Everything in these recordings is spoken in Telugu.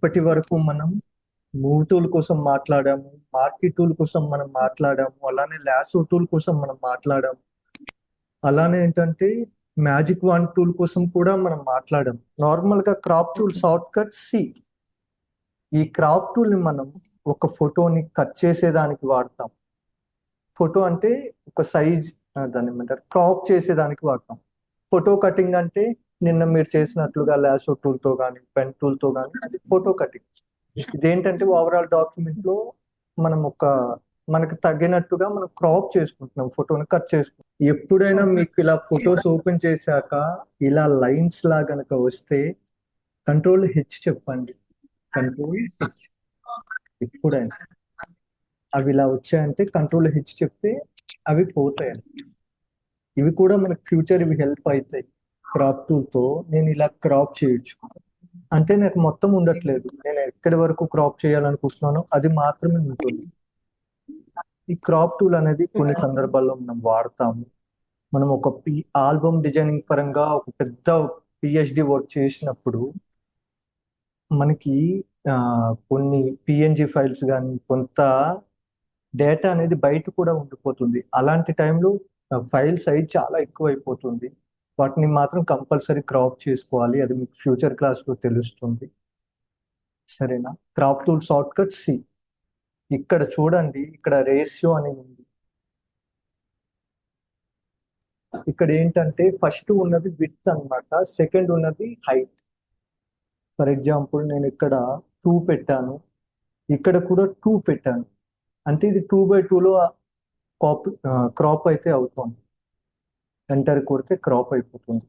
ఇప్పటి వరకు మనం మూవ్ టూల్ కోసం మాట్లాడాము, మార్కెట్ టూల్ కోసం మనం మాట్లాడాము, అలానే లాసో టూల్ కోసం మనం మాట్లాడాము. అలానే ఏంటంటే మ్యాజిక్ వన్ టూల్ కోసం కూడా మనం మాట్లాడాము. నార్మల్ గా crop tool shortcut C. ఈ క్రాప్ టూల్ ని మనం ఒక ఫోటోని కట్ చేసేదానికి వాడతాం. ఫోటో అంటే ఒక సైజ్, దాన్ని ఏమంటారు, క్రాప్ చేసేదానికి వాడతాం. ఫోటో కటింగ్ అంటే నిన్న మీరు చేసినట్లుగా లాసో టూల్ తో కానీ పెన్ టూల్ తో కానీ అది ఫోటో కటింగ్. ఇదేంటంటే ఓవరాల్ డాక్యుమెంట్ లో మనం మనకు తగినట్టుగా మనం క్రాప్ చేసుకుంటున్నాం, ఫోటోని కట్ చేసుకుంటాం. ఎప్పుడైనా మీకు ఇలా ఫొటోస్ ఓపెన్ చేశాక ఇలా లైన్స్ లా గనక వస్తే కంట్రోల్ హెచ్ చెప్పండి. Control H. ఎప్పుడైనా అవి ఇలా వచ్చాయంటే కంట్రోల్ హెచ్ చెప్తే అవి పోతాయండి. ఇవి కూడా మనకు ఫ్యూచర్ ఇవి హెల్ప్ అవుతాయి. క్రాప్ టూల్ తో నేను ఇలా క్రాప్ చేయొచ్చు. అంటే నాకు మొత్తం ఉండట్లేదు, నేను ఎక్కడి వరకు క్రాప్ చేయాలనుకుంటున్నానో అది మాత్రమే ఉంటుంది. ఈ క్రాప్ టూల్ అనేది కొన్ని సందర్భాల్లో మనం వాడతాము. మనం ఒక ఆల్బమ్ డిజైనింగ్ పరంగా ఒక పెద్ద పిహెచ్డి వర్క్ చేసినప్పుడు మనకి కొన్ని పిఎన్జి ఫైల్స్ కానీ కొంత డేటా అనేది బయట కూడా ఉండిపోతుంది. అలాంటి టైంలో ఫైల్ సైజ్ చాలా ఎక్కువ అయిపోతుంది. వాటిని మాత్రం కంపల్సరీ క్రాప్ చేసుకోవాలి. అది మీకు ఫ్యూచర్ క్లాస్ లో తెలుస్తుంది. సరేనా? Crop tool shortcut C. ఇక్కడ చూడండి, ఇక్కడ రేషియో అనేది ఉంది. ఇక్కడ ఏంటంటే ఫస్ట్ ఉన్నది విడ్త్ అన్నమాట, సెకండ్ ఉన్నది హైట్. ఫర్ ఎగ్జాంపుల్ నేను ఇక్కడ 2 పెట్టాను, ఇక్కడ కూడా 2 పెట్టాను. అంటే ఇది 2/2 లో క్రాప్ అయితే అవుతుంది. ఎంటర్ కొడితే క్రాప్ అయిపోతుంది.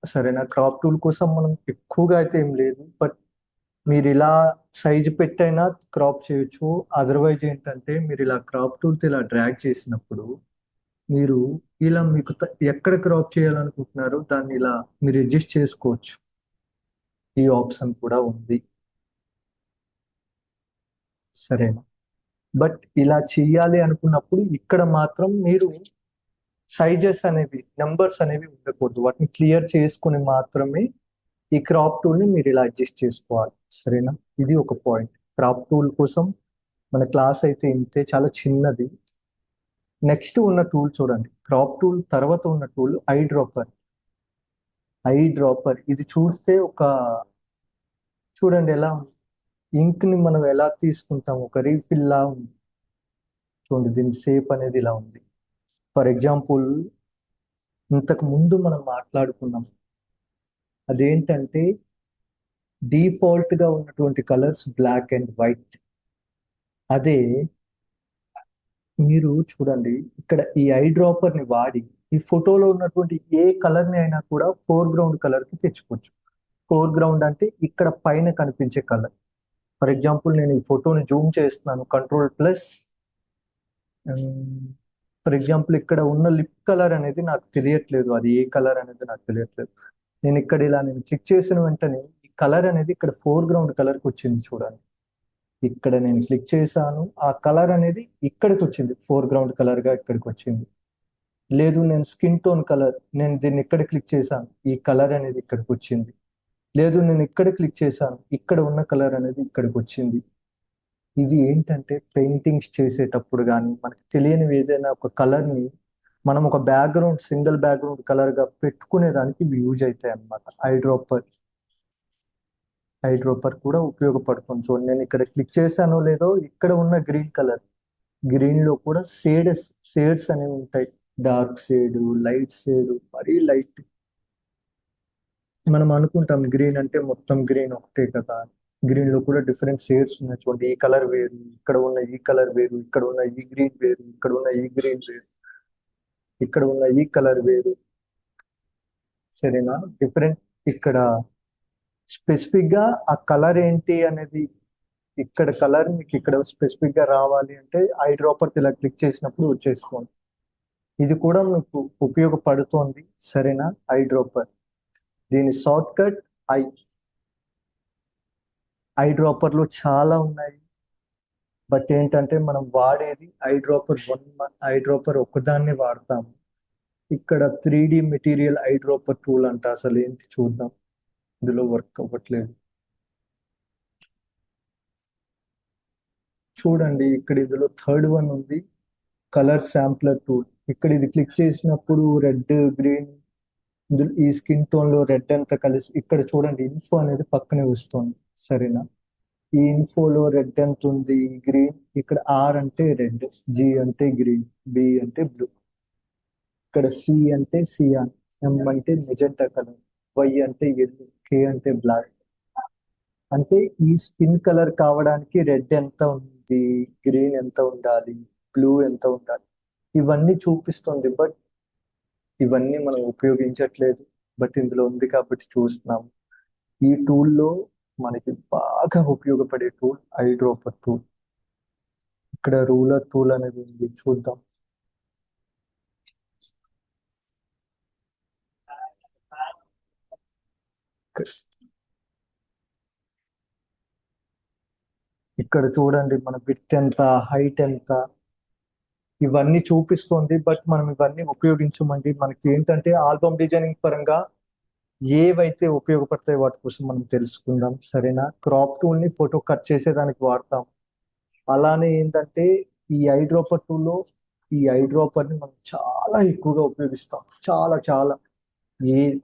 సరేనా? క్రాప్ టూల్ కోసం మనం ఎక్కువగా అయితే ఏం లేదు, బట్ మీరు ఇలా సైజ్ పెట్టైనా క్రాప్ చేయొచ్చు. అదర్వైజ్ ఏంటంటే మీరు ఇలా క్రాప్ టూల్తో ఇలా డ్రాగ్ చేసినప్పుడు మీరు ఇలా మీకు ఎక్కడ క్రాప్ చేయాలనుకుంటున్నారో దాన్ని ఇలా మీరు అడ్జస్ట్ చేసుకోవచ్చు. ఈ ఆప్షన్ కూడా ఉంది. సరేనా? బట్ ఇలా చెయ్యాలి అనుకున్నప్పుడు ఇక్కడ మాత్రం మీరు సైజెస్ అనేవి, నెంబర్స్ అనేవి ఉండకూడదు. వాటిని క్లియర్ చేసుకుని మాత్రమే ఈ క్రాప్ టూల్ ని మీరు ఇలా అడ్జస్ట్ చేసుకోవాలి. సరేనా? ఇది ఒక పాయింట్. క్రాప్ టూల్ కోసం మన క్లాస్ అయితే ఇంతే, చాలా చిన్నది. నెక్స్ట్ ఉన్న టూల్ చూడండి. క్రాప్ టూల్ తర్వాత ఉన్న tool I dropper. I dropper ఇది చూస్తే చూడండి ఎలా ఉంది. ఇంక్ ని మనం ఎలా తీసుకుంటాం, ఒక రీఫిల్ లా ఉంది. చూడండి దీని షేప్ అనేది ఇలా ఉంది. ఫర్ ఎగ్జాంపుల్ ఇంతకు ముందు మనం మాట్లాడుకున్నాం, అదేంటంటే డిఫాల్ట్ గా ఉన్నటువంటి కలర్స్ బ్లాక్ అండ్ వైట్. అదే మీరు చూడండి ఇక్కడ ఈ ఐ డ్రాపర్ ని వాడి ఈ ఫోటోలో ఉన్నటువంటి ఏ కలర్ ని అయినా కూడా ఫోర్ గ్రౌండ్ కలర్ కి తెచ్చుకోవచ్చు. ఫోర్ గ్రౌండ్ అంటే ఇక్కడ పైన కనిపించే కలర్. ఫర్ ఎగ్జాంపుల్ నేను ఈ ఫోటోని జూమ్ చేస్తున్నాను, కంట్రోల్ ప్లస్. ఫర్ ఎగ్జాంపుల్ ఇక్కడ ఉన్న లిప్ కలర్ అనేది నాకు తెలియట్లేదు, అది ఏ కలర్ అనేది నాకు తెలియట్లేదు. నేను ఇక్కడ ఇలా నేను క్లిక్ చేసిన వెంటనే ఈ కలర్ అనేది ఇక్కడ ఫోర్ గ్రౌండ్ కలర్కి వచ్చింది. చూడండి, ఇక్కడ నేను క్లిక్ చేశాను, ఆ కలర్ అనేది ఇక్కడికి వచ్చింది, ఫోర్ గ్రౌండ్ కలర్ గా ఇక్కడికి వచ్చింది. లేదు నేను స్కిన్ టోన్ కలర్, నేను దీన్ని ఇక్కడ క్లిక్ చేశాను, ఈ కలర్ అనేది ఇక్కడికి వచ్చింది. లేదు నేను ఇక్కడ క్లిక్ చేశాను, ఇక్కడ ఉన్న కలర్ అనేది ఇక్కడికి వచ్చింది. ఇది ఏంటంటే పెయింటింగ్స్ చేసేటప్పుడు కానీ మనకి తెలియని ఏదైనా ఒక కలర్ ని మనం ఒక బ్యాక్గ్రౌండ్, సింగిల్ బ్యాక్గ్రౌండ్ కలర్ గా పెట్టుకునే దానికి యూజ్ అవుతాయి అన్నమాట. ఐ డ్రాపర్ కూడా ఉపయోగపడుతుంది. చూడండి నేను ఇక్కడ క్లిక్ చేశానో లేదో, ఇక్కడ ఉన్న గ్రీన్ కలర్, గ్రీన్ లో కూడా షేడ్స్ అనేవి ఉంటాయి. డార్క్ షేడ్, లైట్ షేడ్, మరీ లైట్. మనం అనుకుంటాం గ్రీన్ అంటే మొత్తం గ్రీన్ ఒకటే కదా. గ్రీన్ లో కూడా డిఫరెంట్ షేడ్స్ ఉన్నాయి. చూడండి ఈ కలర్ వేరు, ఇక్కడ ఉన్న ఈ కలర్ వేరు, ఇక్కడ ఉన్న ఈ గ్రీన్ వేరు, ఇక్కడ ఉన్న ఈ గ్రీన్ వేరు, ఇక్కడ ఉన్న ఈ కలర్ వేరు. సరేనా? డిఫరెంట్. ఇక్కడ స్పెసిఫిక్ గా ఆ కలర్ ఏంటి అనేది, ఇక్కడ కలర్ మీకు ఇక్కడ స్పెసిఫిక్ గా రావాలి అంటే ఐ డ్రాపర్ ఇలా క్లిక్ చేసినప్పుడు వచ్చేసుకోండి. ఇది కూడా మీకు ఉపయోగపడుతోంది. సరేనా? ఐ డ్రాపర్, దీని షార్ట్ కట్ ఐ డ్రాపర్ లో చాలా ఉన్నాయి. బట్ ఏంటంటే మనం వాడేది ఐ డ్రాపర్ ఒక్కదాన్ని వాడతాము. ఇక్కడ 3D material I dropper tool అంట, అసలు ఏంటి చూద్దాం. ఇందులో వర్క్ అవ్వట్లేదు. చూడండి ఇక్కడ ఇందులో థర్డ్ వన్ ఉంది, కలర్ శాంప్లర్ టూల్. ఇక్కడ ఇది క్లిక్ చేసినప్పుడు రెడ్, గ్రీన్, ఇందులో ఈ స్కిన్ టోన్ లో రెడ్ అంతా కలిసి ఇక్కడ చూడండి ఇన్ఫో అనేది పక్కనే వస్తుంది. సరేనా, ఈ ఇన్ఫోలో రెడ్ ఎంత ఉంది, గ్రీన్. ఇక్కడ ఆర్ అంటే రెడ్, జి అంటే గ్రీన్, బి అంటే బ్లూ, ఇక్కడ సి అంటే సియాన్, ఎం అంటే మెజెంటా కలర్, వై అంటే ఎల్లో, కే అంటే బ్లాక్. అంటే ఈ స్కిన్ కలర్ కావడానికి రెడ్ ఎంత ఉంది, గ్రీన్ ఎంత ఉండాలి, బ్లూ ఎంత ఉండాలి, ఇవన్నీ చూపిస్తుంది. బట్ ఇవన్నీ మనం ఉపయోగించట్లేదు. బట్ ఇందులో ఉంది కాబట్టి చూస్తున్నాము. ఈ టూల్లో మనకి బాగా ఉపయోగపడే టూల్ ఐడ్రోపర్ టూల్. ఇక్కడ రూలర్ టూల్ అనేది ఉంది, చూద్దాం. ఇక్కడ చూడండి మన విడ్త్ ఎంత, హైట్ ఎంత, ఇవన్నీ చూపిస్తుంది. బట్ మనం ఇవన్నీ ఉపయోగించమండి. మనకి ఏంటంటే ఆల్బమ్ డిజైనింగ్ పరంగా ఏవైతే ఉపయోగపడతాయి వాటి కోసం మనం తెలుసుకుందాం. సరేనా, క్రాప్ టూల్ ని ఫోటో కట్ చేసేదానికి వాడతాం. అలానే ఏంటంటే ఈ ఐడ్రోపర్ టూల్లో ఈ ఐడ్రోపర్ ని మనం చాలా ఎక్కువగా ఉపయోగిస్తాం. చాలా చాలా.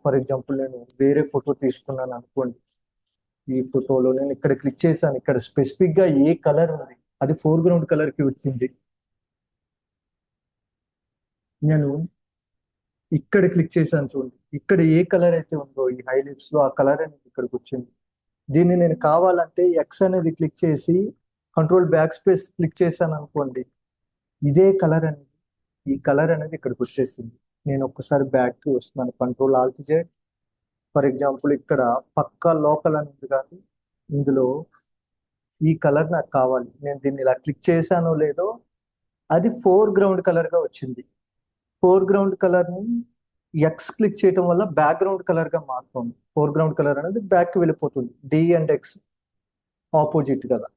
ఫర్ ఎగ్జాంపుల్ నేను వేరే ఫోటో తీసుకున్నాను అనుకోండి. ఈ ఫోటోలో నేను ఇక్కడ క్లిక్ చేశాను, ఇక్కడ స్పెసిఫిక్ గా ఏ కలర్ ఉంది అది ఫోర్ గ్రౌండ్ కలర్ కి వచ్చింది. నేను ఇక్కడ క్లిక్ చేశాను చూడండి, ఇక్కడ ఏ కలర్ అయితే ఉందో ఈ హైలైట్స్ లో ఆ కలర్ అనేది ఇక్కడికి వచ్చింది. దీన్ని నేను కావాలంటే ఎక్స్ అనేది క్లిక్ చేసి కంట్రోల్ బ్యాక్ స్పేస్ క్లిక్ చేశాను అనుకోండి, ఇదే కలర్ అనేది, ఈ కలర్ అనేది ఇక్కడికి వచ్చేసింది. నేను ఒక్కసారి బ్యాక్ కి వస్తున్నాను, control Alt Z. For example ఇక్కడ పక్కా లోకల్ అని ఉంది కానీ ఇందులో ఈ కలర్ నాకు కావాలి. నేను దీన్ని ఇలా క్లిక్ చేశానో లేదో అది ఫోర్ గ్రౌండ్ కలర్ గా వచ్చింది. ఫోర్ గ్రౌండ్ కలర్ ని ఎక్స్ క్లిక్ చేయడం వల్ల బ్యాక్గ్రౌండ్ కలర్ గా మారుతుంది. ఫోర్ గ్రౌండ్ కలర్ అనేది బ్యాక్ కి వెళ్ళిపోతుంది. డి అండ్ ఎక్స్ ఆపోజిట్ కదా.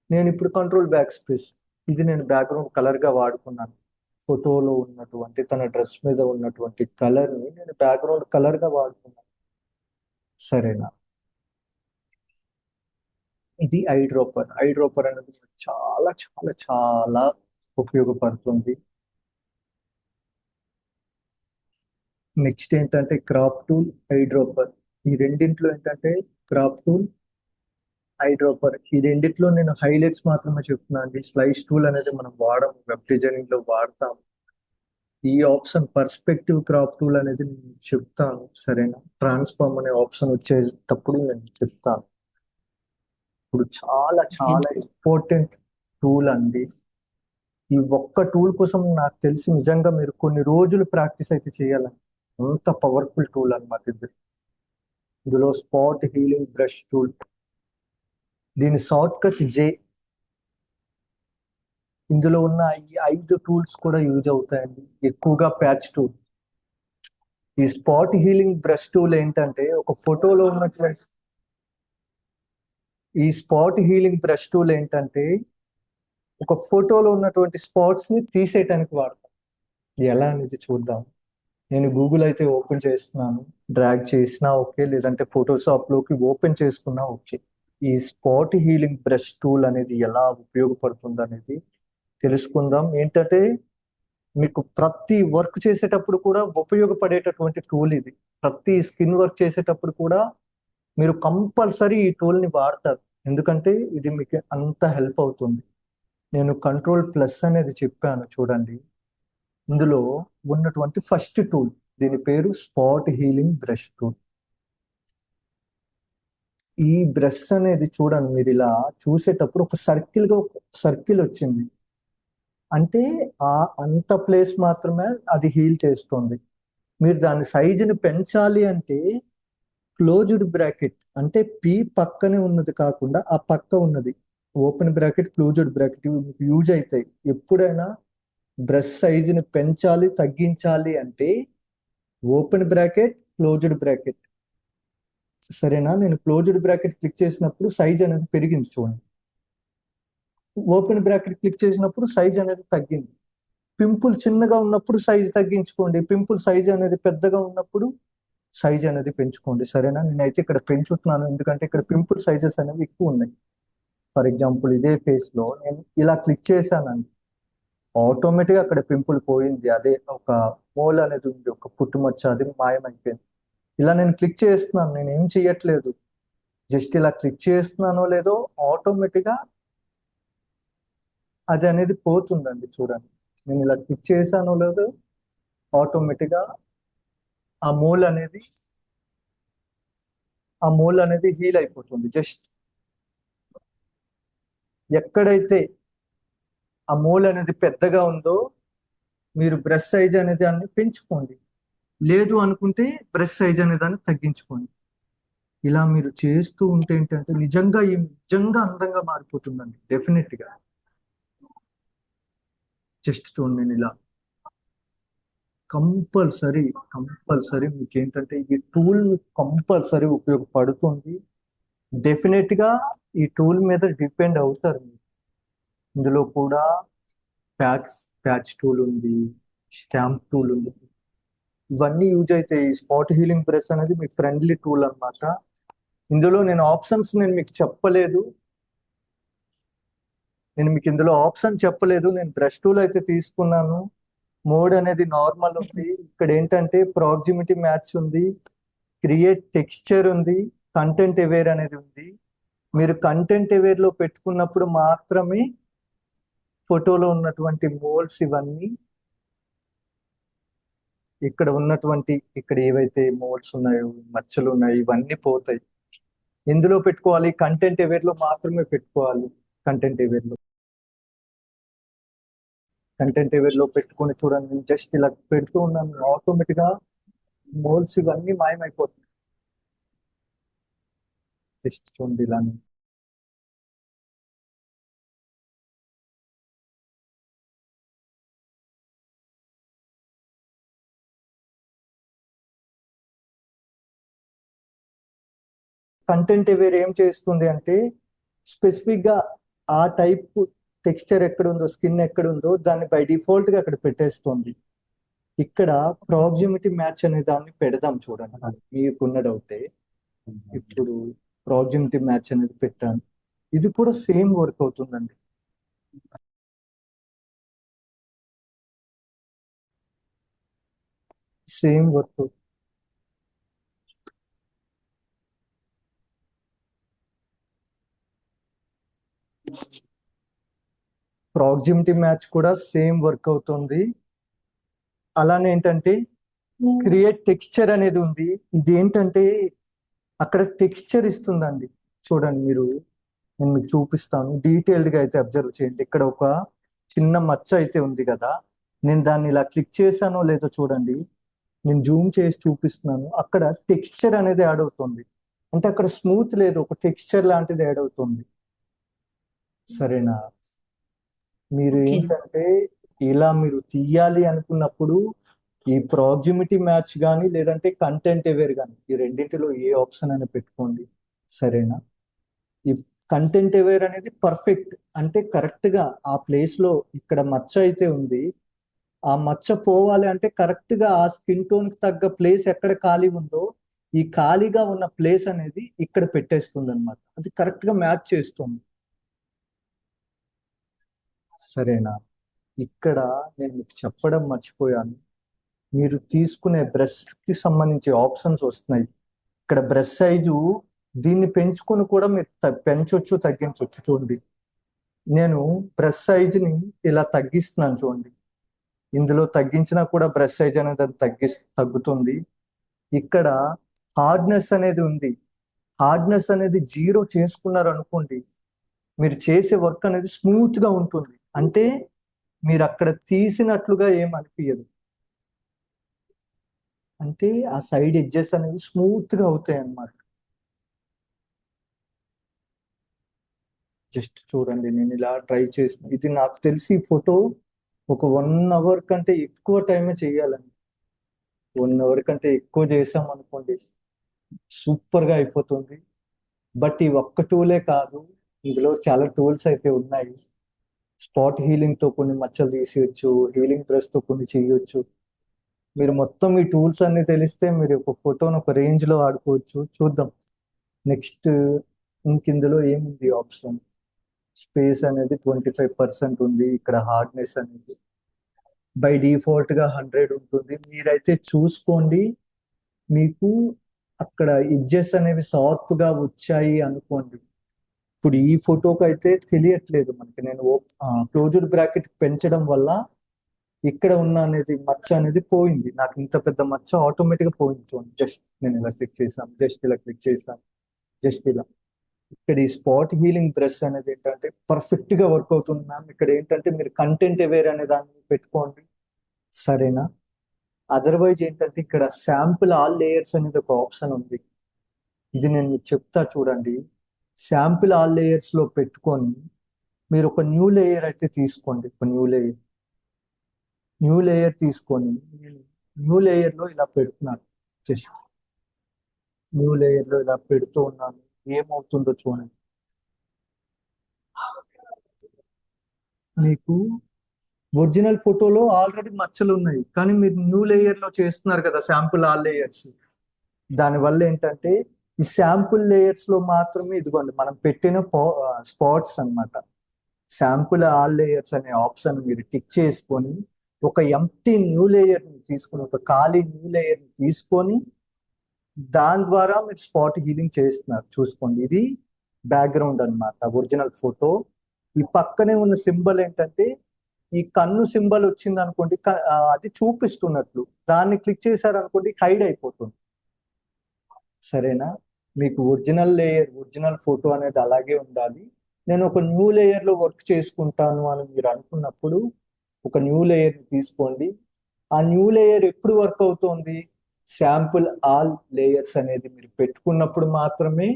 నేను ఇప్పుడు కంట్రోల్ బ్యాక్ స్పేస్, ఇది నేను బ్యాక్గ్రౌండ్ కలర్ గా వాడుకున్నాను. ఫోటోలో ఉన్నటువంటి తన డ్రెస్ మీద ఉన్నటువంటి కలర్ ని నేను బ్యాక్గ్రౌండ్ కలర్ గా వాడుకున్నాను. సరేనా, ఇది ఐడ్రోపర్. ఐడ్రోపర్ అనేది చాలా చాలా చాలా ఉపయోగపడుతుంది. నెక్స్ట్ ఏంటంటే క్రాప్ టూల్, ఐడ్రోపర్. ఈ రెండింటిలో ఏంటంటే క్రాప్ టూల్, ఐడ్రోపర్, ఈ రెండిట్లో నేను హైలైట్స్ మాత్రమే చెప్తున్నాను అండి. స్లైస్ టూల్ అనేది మనం వాడము, వెబ్ డిజైనింగ్ లో వాడతాం. ఈ ఆప్షన్ పర్స్పెక్టివ్ క్రాప్ టూల్ అనేది నేను చెప్తాను. సరేనా, ట్రాన్స్ఫార్మ్ అనే ఆప్షన్ వచ్చేటప్పుడు నేను చెప్తాను. ఇప్పుడు చాలా చాలా ఇంపార్టెంట్ టూల్ అండి. ఈ ఒక్క టూల్ కోసం నాకు తెలిసి నిజంగా మీరు కొన్ని రోజులు ప్రాక్టీస్ అయితే చేయాలండి. అంత పవర్ఫుల్ టూల్ అనమాట ఇది. ఇందులో స్పాట్ హీలింగ్ బ్రష్ టూల్, దీని షార్ట్ కట్ జే. ఇందులో ఉన్న ఈ 5 టూల్స్ కూడా యూజ్ అవుతాయండి, ఎక్కువగా ప్యాచ్ టూల్. ఈ స్పాట్ హీలింగ్ బ్రష్ టూల్ ఏంటంటే ఒక ఫోటోలో ఉన్నటువంటి ఈ స్పాట్ హీలింగ్ బ్రష్ టూల్ ఏంటంటే ఒక ఫోటోలో ఉన్నటువంటి స్పాట్స్ ని తీసేయటానికి వాడతాం. ఎలా అనేది చూద్దాం. నేను గూగుల్ అయితే ఓపెన్ చేస్తున్నాను, డ్రాగ్ చేసినా ఓకే, లేదంటే ఫోటోషాప్ లోకి ఓపెన్ చేసుకున్నా ఓకే. ఈ స్పాట్ హీలింగ్ బ్రష్ టూల్ అనేది ఎలా ఉపయోగపడుతుంది అనేది తెలుసుకుందాం. ఏంటంటే మీకు ప్రతి వర్క్ చేసేటప్పుడు కూడా ఉపయోగపడేటటువంటి టూల్ ఇది. ప్రతి స్కిన్ వర్క్ చేసేటప్పుడు కూడా మీరు కంపల్సరీ ఈ టూల్ ని వాడతారు, ఎందుకంటే ఇది మీకు అంత హెల్ప్ అవుతుంది. నేను కంట్రోల్ ప్లస్ అనేది చెప్పాను చూడండి. ఇందులో ఉన్నటువంటి ఫస్ట్ టూల్, దీని పేరు స్పాట్ హీలింగ్ బ్రష్ టూల్. ఈ బ్రష్ అనేది చూడండి, మీరు ఇలా చూసేటప్పుడు ఒక సర్కిల్ వచ్చింది అంటే ఆ అంత ప్లేస్ మాత్రమే అది హీల్ చేస్తుంది. మీరు దాని సైజుని పెంచాలి అంటే క్లోజ్డ్ బ్రాకెట్ అంటే పి పక్కనే ఉన్నది కాకుండా ఆ పక్క ఉన్నది ఓపెన్ బ్రాకెట్, క్లోజ్డ్ బ్రాకెట్, ఇవి మీకు యూజ్ అవుతాయి. ఎప్పుడైనా బ్రష్ సైజుని పెంచాలి తగ్గించాలి అంటే ఓపెన్ బ్రాకెట్, క్లోజ్డ్ బ్రాకెట్. సరేనా, నేను క్లోజ్డ్ బ్రాకెట్ క్లిక్ చేసినప్పుడు సైజ్ అనేది పెరిగింది చూడండి, ఓపెన్ బ్రాకెట్ క్లిక్ చేసినప్పుడు సైజ్ అనేది తగ్గింది. పింపుల్ చిన్నగా ఉన్నప్పుడు సైజ్ తగ్గించుకోండి, పింపుల్ సైజ్ అనేది పెద్దగా ఉన్నప్పుడు సైజ్ అనేది పెంచుకోండి, సరేనా? నేనైతే ఇక్కడ పెంచుతున్నాను, ఎందుకంటే ఇక్కడ పింపుల్ సైజెస్ అనేవి ఎక్కువ ఉన్నాయి. ఫర్ ఎగ్జాంపుల్ ఇదే ఫేస్ లో నేను ఇలా క్లిక్ చేశానండి, ఆటోమేటిక్గా అక్కడ పింపుల్ పోయింది. అదే ఒక మోల్ అనేది ఉంది, ఒక పుట్టుమచ్చ, అది మాయమైపోయింది. ఇలా నేను క్లిక్ చేస్తున్నాను, నేను ఏం చెయ్యట్లేదు, జస్ట్ ఇలా క్లిక్ చేస్తున్నానో లేదో ఆటోమేటిక్గా అది అనేది పోతుందండి. చూడండి, నేను ఇలా క్లిక్ చేశానో లేదో ఆటోమేటిక్గా ఆ మోల్ అనేది హీల్ అయిపోతుంది. జస్ట్ ఎక్కడైతే ఆ మోల్ అనేది పెద్దగా ఉందో మీరు బ్రష్ సైజ్ అనేది దాన్ని పెంచుకోండి, లేదు అనుకుంటే బ్రష్ సైజ్ అనే దాన్ని తగ్గించుకోండి. ఇలా మీరు చేస్తూ ఉంటే ఏంటంటే నిజంగా అందంగా మారిపోతుందండి, డెఫినెట్ గా. జస్ట్ చూడండి, నేను ఇలా కంపల్సరీ మీకు ఏంటంటే ఈ టూల్ కంపల్సరీ ఉపయోగపడుతుంది. డెఫినెట్ గా ఈ టూల్ మీద డిపెండ్ అవుతారు మీరు. ఇందులో కూడా ప్యాచ్ ప్యాచ్ టూల్ ఉంది, స్టాంప్ టూల్ ఉంది, ఇవన్నీ యూజ్ అవుతాయి. ఈ స్పాట్ హీలింగ్ బ్రష్ అనేది మీ ఫ్రెండ్లీ టూల్ అన్నమాట. ఇందులో నేను ఆప్షన్స్ మీకు చెప్పలేదు, ఇందులో ఆప్షన్ చెప్పలేదు. నేను బ్రష్ టూల్ అయితే తీసుకున్నాను. మోడ్ అనేది నార్మల్ ఉంది. ఇక్కడ ఏంటంటే ప్రాక్సిమిటీ మ్యాచ్ ఉంది, క్రియేట్ టెక్స్చర్ ఉంది, కంటెంట్ అవేర్ అనేది ఉంది. మీరు కంటెంట్ అవేర్ లో పెట్టుకున్నప్పుడు మాత్రమే ఫోటోలో ఉన్నటువంటి మోల్స్ ఇవన్నీ ఇక్కడ ఏవైతే మోల్స్ ఉన్నాయో, మచ్చలు ఉన్నాయో, ఇవన్నీ పోతాయి. ఎందులో పెట్టుకోవాలి? కంటెంట్ అవేర్ లో మాత్రమే పెట్టుకోవాలి. కంటెంట్ అవేర్ లో పెట్టుకొని చూడండి, జస్ట్ ఇలా పెడుతూ ఉన్నాను, ఆటోమేటిక్ గా మోల్స్ ఇవన్నీ మాయమైపోతుంది. జస్ట్ చూడండి ఇలా. కంటెంట్ అవేర్ ఏం చేస్తుంది అంటే స్పెసిఫిక్ గా ఆ టైప్ టెక్స్చర్ ఎక్కడ ఉందో, స్కిన్ ఎక్కడ ఉందో దాన్ని బై డిఫాల్ట్ గా అక్కడ పెట్టేస్తుంది. ఇక్కడ ప్రాక్సిమిటీ మ్యాచ్ అనే దాన్ని పెడదాం. చూడండి, మీకున్న డౌటే. ఇప్పుడు ప్రాక్సిమిటీ మ్యాచ్ అనేది పెట్టాను, ఇది కూడా సేమ్ వర్క్ అవుతుందండి. Same work. ప్రాక్సిమిటీ మ్యాచ్ కూడా సేమ్ వర్క్ అవుతుంది. అలానే ఏంటంటే క్రియేట్ టెక్స్చర్ అనేది ఉంది. ఇది ఏంటంటే అక్కడ టెక్స్చర్ ఇస్తుందండి. చూడండి, నేను మీకు చూపిస్తాను, డీటెయిల్డ్ గా అయితే అబ్జర్వ్ చేయండి. ఇక్కడ ఒక చిన్న మచ్చ అయితే ఉంది కదా, నేను దాన్ని ఇలా క్లిక్ చేశానో లేదో చూడండి, నేను జూమ్ చేసి చూపిస్తున్నాను. అక్కడ టెక్స్చర్ అనేది యాడ్ అవుతుంది, అంటే అక్కడ స్మూత్ లేదు, ఒక టెక్స్చర్ లాంటిది యాడ్ అవుతుంది. సరేనా? మీరు ఏంటంటే ఇలా మీరు తీయాలి అనుకున్నప్పుడు ఈ ప్రాక్సిమిటీ మ్యాచ్ కానీ లేదంటే కంటెంట్ అవేర్ కానీ, ఈ రెండింటిలో ఏ ఆప్షన్ అయినా పెట్టుకోండి, సరేనా? ఈ కంటెంట్ అవేర్ అనేది పర్ఫెక్ట్, అంటే కరెక్ట్ గా ఆ ప్లేస్ లో ఇక్కడ మచ్చ అయితే ఉంది, ఆ మచ్చ పోవాలి అంటే కరెక్ట్ గా ఆ స్కిన్ టోన్ కి తగ్గ ప్లేస్ ఎక్కడ ఖాళీ ఉందో ఈ ఖాళీగా ఉన్న ప్లేస్ అనేది ఇక్కడ పెట్టేస్తుంది అనమాట. అది కరెక్ట్ గా మ్యాచ్ చేస్తుంది, సరేనా? ఇక్కడ నేను మీకు చెప్పడం మర్చిపోయాను, మీరు తీసుకునే బ్రష్ కి సంబంధించి ఆప్షన్స్ వస్తున్నాయి. ఇక్కడ బ్రష్ సైజు దీన్ని పెంచుకొని కూడా మీరు పెంచొచ్చు, తగ్గించవచ్చు. చూడండి, నేను బ్రష్ సైజుని ఇలా తగ్గిస్తున్నాను. చూడండి, ఇందులో తగ్గించినా కూడా బ్రష్ సైజ్ అనేది తగ్గుతుంది. ఇక్కడ హార్డ్నెస్ అనేది ఉంది, హార్డ్నెస్ అనేది 0 చేసుకున్నారు అనుకోండి, మీరు చేసే వర్క్ అనేది స్మూత్ గా ఉంటుంది, అంటే మీరు అక్కడ తీసినట్లుగా ఏం అనిపించదు, అంటే ఆ సైడ్ ఎడ్జెస్ అనేవి స్మూత్ గా అవుతాయి అన్నమాట. జస్ట్ చూడండి, నేను ఇలా ట్రై చేసిన, ఇది నాకు తెలిసి ఫోటో ఒక 1 అవర్ కంటే ఎక్కువ టైమే చేయాలండి. 1 అవర్ కంటే ఎక్కువ చేసాం అనుకోండి, సూపర్ గా అయిపోతుంది. బట్ ఈ ఒక్క టూలే కాదు, ఇందులో చాలా టూల్స్ అయితే ఉన్నాయి. స్పాట్ హీలింగ్ తో కొన్ని మచ్చలు తీసేయచ్చు, హీలింగ్ బ్రష్ తో కొన్ని చేయొచ్చు. మీరు మొత్తం ఈ టూల్స్ అన్ని తెలిస్తే మీరు ఒక ఫోటోను ఒక రేంజ్ లో వాడుకోవచ్చు. చూద్దాం నెక్స్ట్. ఇందులో ఏముంది ఆప్షన్? స్పేస్ అనేది 25% ఉంది. ఇక్కడ హార్డ్నెస్ అనేది బై డిఫాల్ట్ గా 100 ఉంటుంది. మీరైతే చూసుకోండి. మీకు అక్కడ ఎడ్జెస్ అనేవి షార్ప్ గా వచ్చాయి అనుకోండి. ఇప్పుడు ఈ ఫోటోకి అయితే తెలియట్లేదు మనకి. నేను క్లోజ్డ్ బ్రాకెట్ పెంచడం వల్ల ఇక్కడ ఉన్న అనేది మచ్చ అనేది పోయింది. నాకు ఇంత పెద్ద మచ్చ ఆటోమేటిక్ గా పోయింది. చూడండి, జస్ట్ నేను ఇలా క్లిక్ చేశాను, జస్ట్ ఇలా క్లిక్ చేశాను, జస్ట్ ఇలా. ఇక్కడ ఈ స్పాట్ హీలింగ్ బ్రష్ అనేది ఏంటంటే పర్ఫెక్ట్ గా వర్క్ అవుతుంది మ్యామ్. ఇక్కడ ఏంటంటే మీరు కంటెంట్ అవేర్ అనే దాన్ని పెట్టుకోండి, సరేనా? అదర్వైజ్ ఏంటంటే ఇక్కడ శాంపుల్ ఆల్ లేయర్స్ అనేది ఒక ఆప్షన్ ఉంది. ఇది నేను మీకు చెప్తా చూడండి. శాంపుల్ ఆల్ లేయర్స్ లో పెట్టుకొని మీరు ఒక న్యూ లేయర్ అయితే తీసుకోండి. ఒక న్యూ లేయర్ తీసుకొని న్యూ లేయర్ లో ఇలా పెడుతున్నాను. జస్ట్ న్యూ లేయర్ లో ఇలా పెడుతూ ఉన్నాను. ఏమవుతుందో చూడండి. మీకు ఒరిజినల్ ఫోటోలో ఆల్రెడీ మచ్చలు ఉన్నాయి, కానీ మీరు న్యూ లేయర్ లో చేస్తున్నారు కదా శాంపుల్ ఆల్ లేయర్స్. దానివల్ల ఏంటంటే ఈ శాంపుల్ లేయర్స్ లో మాత్రమే ఇదిగోండి మనం పెట్టిన స్పాట్స్ అన్నమాట. శాంపుల్ ఆల్ లేయర్స్ అనే ఆప్షన్ మీరు టిక్ చేసుకొని ఒక ఎంప్టీ న్యూ లేయర్ ని తీసుకొని, ఒక ఖాళీ న్యూ లేయర్ ని తీసుకొని దాని ద్వారా మీరు స్పాట్ హీలింగ్ చేస్తున్నారు. చూసుకోండి, ఇది బ్యాక్గ్రౌండ్ అన్నమాట, ఒరిజినల్ ఫోటో. ఈ పక్కనే ఉన్న సింబల్ ఏంటంటే ఈ కన్ను సింబల్ వచ్చింది అనుకోండి, అది చూపిస్తున్నట్లు. దాన్ని క్లిక్ చేశారనుకోండి హైడ్ అయిపోతుంది, సరేనా? మీకు ఒరిజినల్ లేయర్, ఒరిజినల్ ఫోటో అనేది అలాగే ఉండాలి. నేను ఒక న్యూ లేయర్ లో వర్క్ చేసుకుంటాను అని మీరు అనుకున్నప్పుడు ఒక న్యూ లేయర్ తీసుకోండి. ఆ న్యూ లేయర్ ఎప్పుడు వర్క్ అవుతుంది? శాంపుల్ ఆల్ లేయర్స్ అనేది మీరు పెట్టుకున్నప్పుడు మాత్రమే,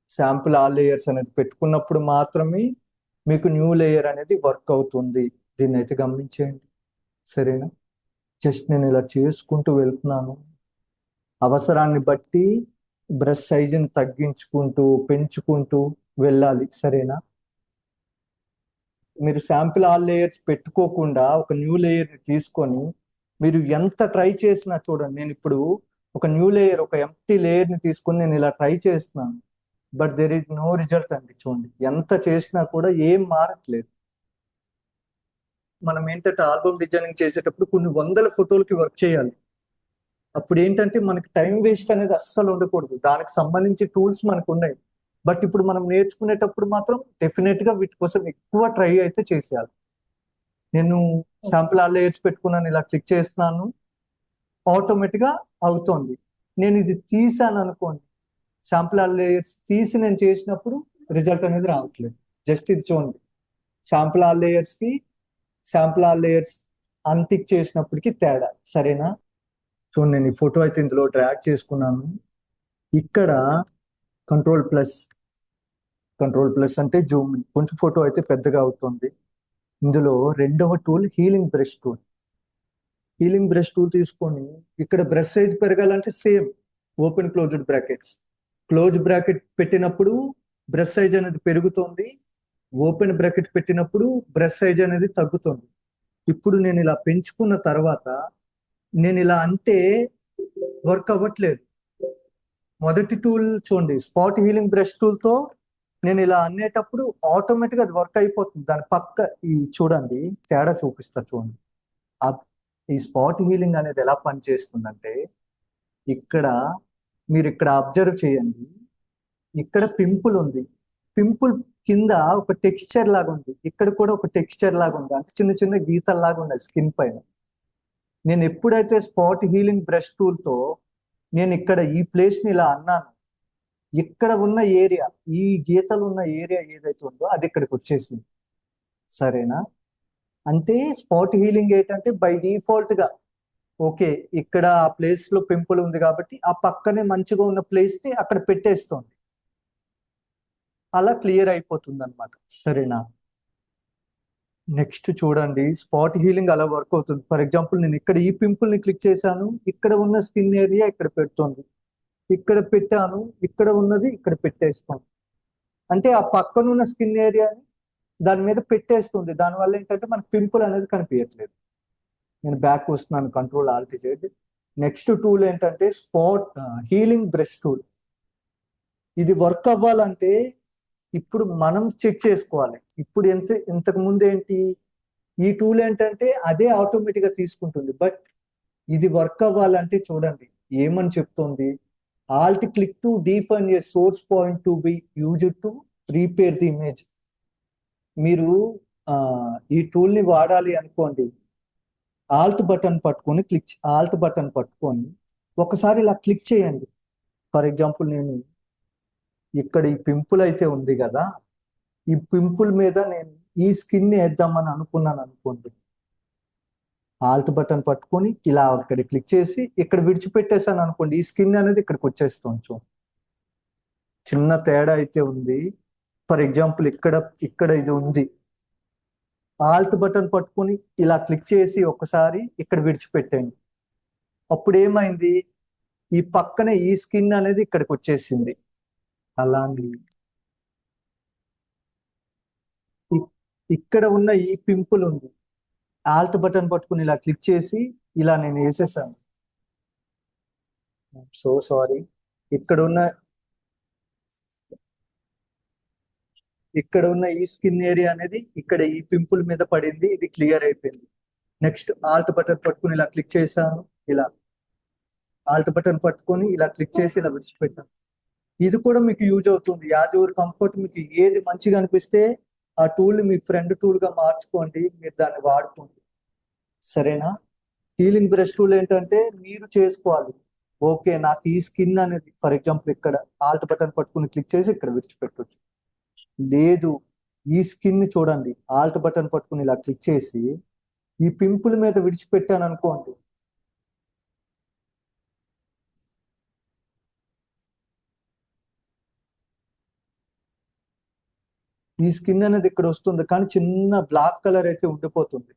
శాంపుల్ ఆల్ లేయర్స్ అనేది పెట్టుకున్నప్పుడు మాత్రమే మీకు న్యూ లేయర్ అనేది వర్క్ అవుతుంది. దీన్ని అయితే గమనించేయండి, సరేనా? జస్ట్ నేను ఇలా చేసుకుంటూ వెళ్తున్నాను. అవసరాన్ని బట్టి బ్రష్ సైజుని తగ్గించుకుంటూ పెంచుకుంటూ వెళ్ళాలి, సరేనా? మీరు శాంపిల్ ఆల్ లేయర్స్ పెట్టుకోకుండా ఒక న్యూ లేయర్ తీసుకొని మీరు ఎంత ట్రై చేసినా చూడండి. నేను ఇప్పుడు ఒక న్యూ లేయర్, ఒక ఎంప్టీ లేయర్ ని తీసుకొని నేను ఇలా ట్రై చేస్తున్నాను, but there is no result అండి. చూడండి, ఎంత చేసినా కూడా ఏం మారట్లేదు. మనం ఏంటంటే ఆల్బమ్ డిజైనింగ్ చేసేటప్పుడు కొన్ని వందల ఫోటోలకి వర్క్ చేయాలి. అప్పుడు ఏంటంటే మనకి టైం వేస్ట్ అనేది అస్సలు ఉండకూడదు. దానికి సంబంధించి టూల్స్ మనకు ఉన్నాయి, బట్ ఇప్పుడు మనం నేర్చుకునేటప్పుడు మాత్రం డెఫినెట్ గా వీటి కోసం ఎక్కువ ట్రై అయితే చేసేయాలి. నేను శాంపుల్ ఆల్ లేయర్స్ పెట్టుకున్నాను, ఇలా క్లిక్ చేస్తున్నాను, ఆటోమేటిక్ గా అవుతోంది. నేను ఇది తీసాను అనుకోండి, శాంపుల్ ఆల్ లేయర్స్ తీసి నేను చేసినప్పుడు రిజల్ట్ అనేది రావట్లేదు. జస్ట్ ఇది చూడండి, శాంపుల్ ఆల్ లేయర్స్ కి శాంపుల్ ఆల్ లేయర్స్ అన్టిక్ చేసినప్పటికి తేడా, సరేనా? సో నేను ఈ ఫోటో అయితే ఇందులో డ్రాగ్ చేసుకున్నాను. ఇక్కడ కంట్రోల్ ప్లస్, కంట్రోల్ ప్లస్ అంటే జూమ్, కొంచెం ఫోటో అయితే పెద్దగా అవుతుంది. ఇందులో రెండవ tool healing brush tool. Healing brush tool తీసుకొని ఇక్కడ బ్రష్ సైజ్ పెరగాలంటే same open closed brackets. Close bracket పెట్టినప్పుడు బ్రష్ సైజ్ అనేది పెరుగుతుంది, ఓపెన్ బ్రాకెట్ పెట్టినప్పుడు బ్రష్ సైజ్ అనేది తగ్గుతుంది. ఇప్పుడు నేను ఇలా పెంచుకున్న తర్వాత నేను ఇలా అంటే వర్క్ అవ్వట్లేదు. మొదటి టూల్ చూడండి, స్పాట్ హీలింగ్ బ్రష్ టూల్ తో నేను ఇలా అనేటప్పుడు ఆటోమేటిక్ అది వర్క్ అయిపోతుంది. దాని పక్క ఈ చూడండి తేడా చూపిస్తా చూడండి. ఈ స్పాట్ హీలింగ్ అనేది ఎలా పనిచేస్తుందంటే ఇక్కడ మీరు ఇక్కడ అబ్జర్వ్ చేయండి, ఇక్కడ పింపుల్ ఉంది, పింపుల్ కింద ఒక టెక్స్చర్ లాగా ఉంది, ఇక్కడ కూడా ఒక టెక్స్చర్ లాగా ఉంది, అంటే చిన్న చిన్న గీతలు లాగా ఉన్నాయి స్కిన్ పైన. నేను ఎప్పుడైతే స్పాట్ హీలింగ్ బ్రష్ టూల్ తో నేను ఇక్కడ ఈ ప్లేస్ ని ఇలా అన్నాను, ఇక్కడ ఉన్న ఏరియా, ఈ గీతలు ఉన్న ఏరియా ఏదైతే ఉందో అది ఇక్కడికి వచ్చేసింది, సరేనా? అంటే స్పాట్ హీలింగ్ ఏంటంటే బై డిఫాల్ట్ గా ఓకే, ఇక్కడ ఆ ప్లేస్ లో పింపుల్ ఉంది కాబట్టి ఆ పక్కనే మంచిగా ఉన్న ప్లేస్ ని అక్కడ పెట్టేస్తుంది, అలా క్లియర్ అయిపోతుంది అనమాట, సరేనా? నెక్స్ట్ చూడండి, స్పాట్ హీలింగ్ అలా వర్క్ అవుతుంది. ఫర్ ఎగ్జాంపుల్ నేను ఇక్కడ ఈ పింపుల్ ని క్లిక్ చేశాను, ఇక్కడ ఉన్న స్కిన్ ఏరియా ఇక్కడ పెడుతుంది, ఇక్కడ పెట్టాను, ఇక్కడ ఉన్నది ఇక్కడ పెట్టేస్తాను, అంటే ఆ పక్కనున్న స్కిన్ ఏరియాని దాని మీద పెట్టేస్తుంది. దానివల్ల ఏంటంటే మనకు పింపుల్ అనేది కనిపించట్లేదు. నేను బ్యాక్ వస్తున్నాను, control Alt Z. Next tool ఏంటంటే హీలింగ్ బ్రష్ టూల్. ఇది వర్క్ అవ్వాలంటే ఇప్పుడు మనం చెక్ చేసుకోవాలి. ఇప్పుడు ఇంతకు ముందు ఏంటి, ఈ టూల్ ఏంటంటే అదే ఆటోమేటిక్ గా తీసుకుంటుంది. బట్ ఇది వర్క్ అవ్వాలంటే చూడండి ఏమని చెప్తుంది. Alt click to define A source point to be used to repair the image. మీరు ఈ టూల్ ని వాడాలి అనుకోండి, ఆల్ట్ బటన్ పట్టుకొని ఒకసారి ఇలా క్లిక్ చేయండి. ఫర్ ఎగ్జాంపుల్ నేను ఇక్కడ ఈ పింపుల్ అయితే ఉంది కదా, ఈ పింపుల్ మీద నేను ఈ స్కిన్ వేద్దామని అనుకున్నాను అనుకోండి, ఆల్ట్ బటన్ పట్టుకొని ఇలా ఇక్కడ క్లిక్ చేసి ఇక్కడ విడిచిపెట్టేసాను అనుకోండి, ఈ స్కిన్ అనేది ఇక్కడికి వచ్చేస్తుంది. చిన్న తేడా అయితే ఉంది. ఫర్ ఎగ్జాంపుల్ ఇక్కడ ఇది ఉంది, ఆల్ట్ బటన్ పట్టుకొని ఇలా క్లిక్ చేసి ఒకసారి ఇక్కడ విడిచిపెట్టండి. అప్పుడు ఏమైంది, ఈ పక్కనే ఈ స్కిన్ అనేది ఇక్కడికి వచ్చేసింది. అలాగే ఇక్కడ ఉన్న ఈ పింపుల్ ఉంది, ఆల్ట్ బటన్ పట్టుకుని ఇలా క్లిక్ చేసి ఇలా నేను వేసేసాను. So sorry. ఇక్కడ ఉన్న ఈ స్కిన్ ఏరియా అనేది ఇక్కడ ఈ పింపుల్ మీద పడింది, ఇది క్లియర్ అయిపోయింది. నెక్స్ట్ ఆల్ట్ బటన్ పట్టుకుని ఇలా క్లిక్ చేశాను, ఇలా ఆల్ట్ బటన్ పట్టుకొని ఇలా క్లిక్ చేసి ఇలా విడిచిపెట్టాను. ఇది కూడా మీకు యూజ్ అవుతుంది. యాజ్ యువర్ కంఫర్ట్, మీకు ఏది మంచిగా అనిపిస్తే ఆ టూల్ మీ ఫ్రెండ్ టూల్ గా మార్చుకోండి, మీరు దాన్ని వాడుకోండి. సరేనా? హీలింగ్ బ్రష్ టూల్ ఏంటంటే మీరు చేసుకోవాలి. ఓకే, నాకు ఈ స్కిన్ అనేది ఫర్ ఎగ్జాంపుల్ ఇక్కడ ఆల్ట్ బటన్ పట్టుకుని క్లిక్ చేసి ఇక్కడ విడిచిపెట్టవచ్చు. లేదు, ఈ స్కిన్ ని చూడండి, ఆల్ట్ బటన్ పట్టుకుని ఇలా క్లిక్ చేసి ఈ పింపుల్ మీద విడిచిపెట్టాను అనుకోండి, ఈ స్కిన్ అనేది ఇక్కడ వస్తుంది, కానీ చిన్న బ్లాక్ కలర్ అయితే ఉండిపోతుంది.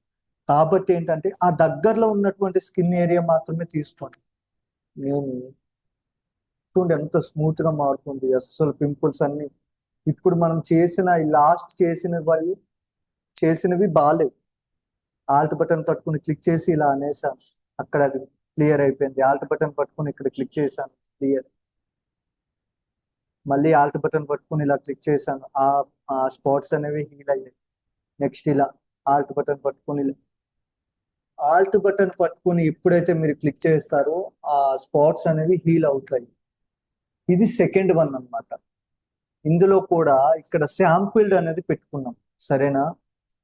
కాబట్టి ఏంటంటే ఆ దగ్గరలో ఉన్నటువంటి స్కిన్ ఏరియా మాత్రమే తీసుకోండి. నేను చూడండి ఎంత స్మూత్ గా మారుతుంది, అస్సలు పింపుల్స్ అన్ని. ఇప్పుడు మనం చేసినవి బాగాలేవు. ఆల్ట్ బటన్ పట్టుకుని క్లిక్ చేసి ఇలా అనేసాను, అక్కడ అది క్లియర్ అయిపోయింది. ఆల్ట్ బటన్ పట్టుకుని ఇక్కడ క్లిక్ చేశాను, క్లియర్. మళ్ళీ ఆల్ట్ బటన్ పట్టుకుని ఇలా క్లిక్ చేశాను, ఆ స్పాట్స్ అనేవి హీల్ అయ్యాయి. నెక్స్ట్ ఇలా ఆల్ట్ బటన్ పట్టుకుని ఎప్పుడైతే మీరు క్లిక్ చేస్తారో ఆ స్పాట్స్ అనేవి హీల్ అవుతాయి. ఇది సెకండ్ వన్ అన్నమాట. ఇందులో కూడా ఇక్కడ శాంపిల్డ్ అనేది పెట్టుకున్నాం. సరేనా?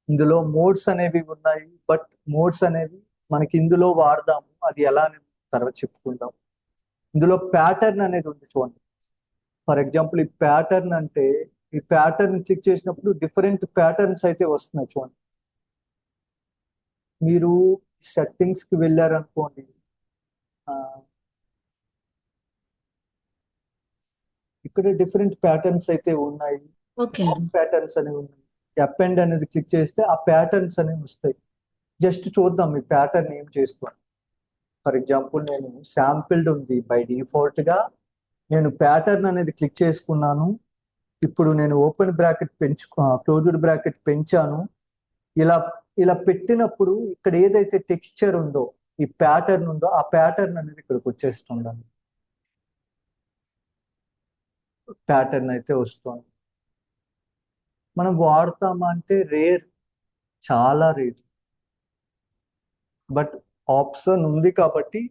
ఇందులో మోడ్స్ అనేవి ఉన్నాయి, బట్ మోడ్స్ అనేవి మనకి ఇందులో వాడదాము, అది ఎలా అని తర్వాత చెప్పుకుందాం. ఇందులో ప్యాటర్న్ అనేది ఉంది చూడండి. ఫర్ ఎగ్జాంపుల్ ఈ ప్యాటర్న్ అంటే, ఈ ప్యాటర్న్ క్లిక్ చేసినప్పుడు డిఫరెంట్ ప్యాటర్న్స్ అయితే వస్తున్నాయి చూడండి. మీరు సెట్టింగ్స్ కి వెళ్ళారనుకోండి, ఇక్కడ డిఫరెంట్ ప్యాటర్న్స్ అయితే ఉన్నాయి, ప్యాటర్న్స్ అనేవి ఉన్నాయి. అపెండ్ అనేది క్లిక్ చేస్తే ఆ ప్యాటర్న్స్ అనేవి వస్తాయి. జస్ట్ చూద్దాం ఈ ప్యాటర్న్ ఏం చేస్తాను. ఫర్ ఎగ్జాంపుల్ నేను శాంపిల్డ్ ఉంది, బై డిఫాల్ట్ గా నేను ప్యాటర్న్ అనేది క్లిక్ చేసుకున్నాను. ఇప్పుడు నేను ఓపెన్ బ్రాకెట్ క్లోజ్డ్ బ్రాకెట్ పెంచాను. ఇలా ఇలా పెట్టినప్పుడు ఇక్కడ ఏదైతే టెక్స్చర్ ఉందో, ఈ ప్యాటర్న్ ఉందో, ఆ ప్యాటర్న్ అనేది ఇక్కడికి వచ్చేస్తుందండి. ప్యాటర్న్ అయితే వస్తుంది. మనం వాడతామా అంటే రేర్, చాలా రేర్. బట్ ఆప్షన్ ఉంది కాబట్టి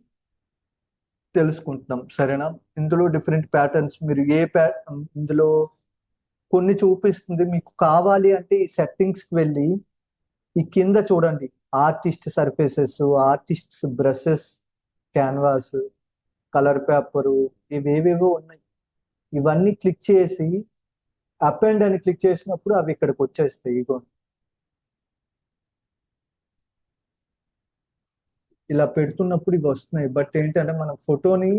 తెలుసుకుంటున్నాం. సరేనా? ఇందులో డిఫరెంట్ ప్యాటర్న్స్, మీరు ఇందులో కొన్ని చూపిస్తుంది. మీకు కావాలి అంటే ఈ సెట్టింగ్స్ కి వెళ్ళి ఈ కింద చూడండి, artist surfaces, artist brushes, canvas, colour paper, ఇవేవేవో ఉన్నాయి. ఇవన్నీ క్లిక్ చేసి అపెండ్ అని క్లిక్ చేసినప్పుడు అవి ఇక్కడికి వచ్చేస్తాయి. ఇగో ఇలా పెడుతున్నప్పుడు ఇవి వస్తున్నాయి. బట్ ఏంటంటే మనం ఫోటోని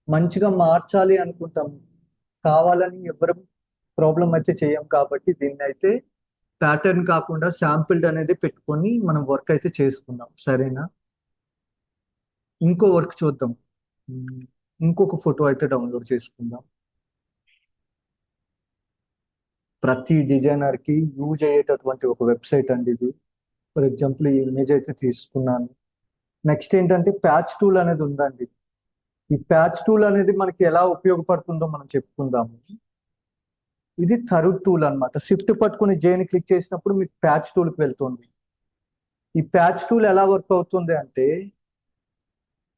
మంచిగా మార్చాలి అనుకుంటాం, కావాలని ఎవరు ప్రాబ్లం అయితే చేయం. కాబట్టి దీన్ని అయితే ప్యాటర్న్ కాకుండా శాంపిల్డ్ అనేది పెట్టుకొని మనం వర్క్ అయితే చేసుకుందాం. సరేనా? ఇంకో వర్క్ చూద్దాం. ఇంకొక ఫోటో అయితే డౌన్లోడ్ చేసుకుందాం. ప్రతి డిజైనర్ కి యూజ్ అయ్యేటటువంటి ఒక వెబ్సైట్ అండి ఇది. ఫర్ ఎగ్జాంపుల్ ఈ ఇమేజ్ అయితే తీసుకున్నాను. నెక్స్ట్ ఏంటంటే ప్యాచ్ టూల్ అనేది ఉందండి. ఈ ప్యాచ్ టూల్ అనేది మనకి ఎలా ఉపయోగపడుతుందో మనం చెప్పుకుందాము. ఇది థర్డ్ టూల్ అన్నమాట. షిఫ్ట్ పట్టుకుని జేని క్లిక్ చేసినప్పుడు మీకు ప్యాచ్ టూల్కి వెళ్తుంది. ఈ ప్యాచ్ టూల్ ఎలా వర్క్ అవుతుంది అంటే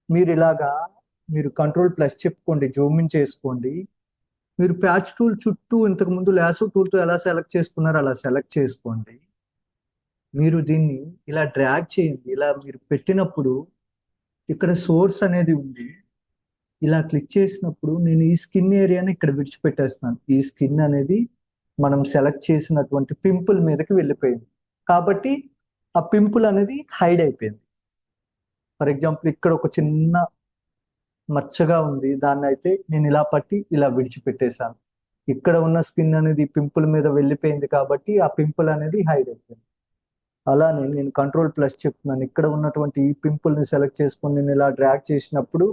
మీరు కంట్రోల్ ప్లస్ చెప్పుకోండి, జూమ్ ఇన్ చేసుకోండి. మీరు ప్యాచ్ టూల్ చుట్టూ ఇంతకు ముందు లాసో టూల్తో ఎలా సెలెక్ట్ చేసుకున్నారో అలా సెలెక్ట్ చేసుకోండి. మీరు దీన్ని ఇలా డ్రాగ్ చేయండి. ఇలా మీరు పెట్టినప్పుడు ఇక్కడ సోర్స్ అనేది ఉంది. ఇలా క్లిక్ చేసినప్పుడు నేను ఈ స్కిన్ ఏరియాని ఇక్కడ విడిచిపెట్టేస్తున్నాను. ఈ స్కిన్ అనేది మనం సెలెక్ట్ చేసినటువంటి పింపుల్ మీదకి వెళ్ళిపోయింది కాబట్టి ఆ పింపుల్ అనేది హైడ్ అయిపోయింది. ఫర్ ఎగ్జాంపుల్ ఇక్కడ ఒక చిన్న మచ్చగా ఉంది, దాన్ని అయితే నేను ఇలా పట్టి ఇలా విడిచిపెట్టేశాను. ఇక్కడ ఉన్న స్కిన్ అనేది పింపుల్ మీద వెళ్ళిపోయింది కాబట్టి ఆ పింపుల్ అనేది హైడ్ అయిపోయింది. అలానే నేను కంట్రోల్ ప్లస్ చెప్తున్నాను. ఇక్కడ ఉన్నటువంటి ఈ పింపుల్ ని సెలెక్ట్ చేసుకొని నేను ఇలా డ్రాగ్ చేసినప్పుడు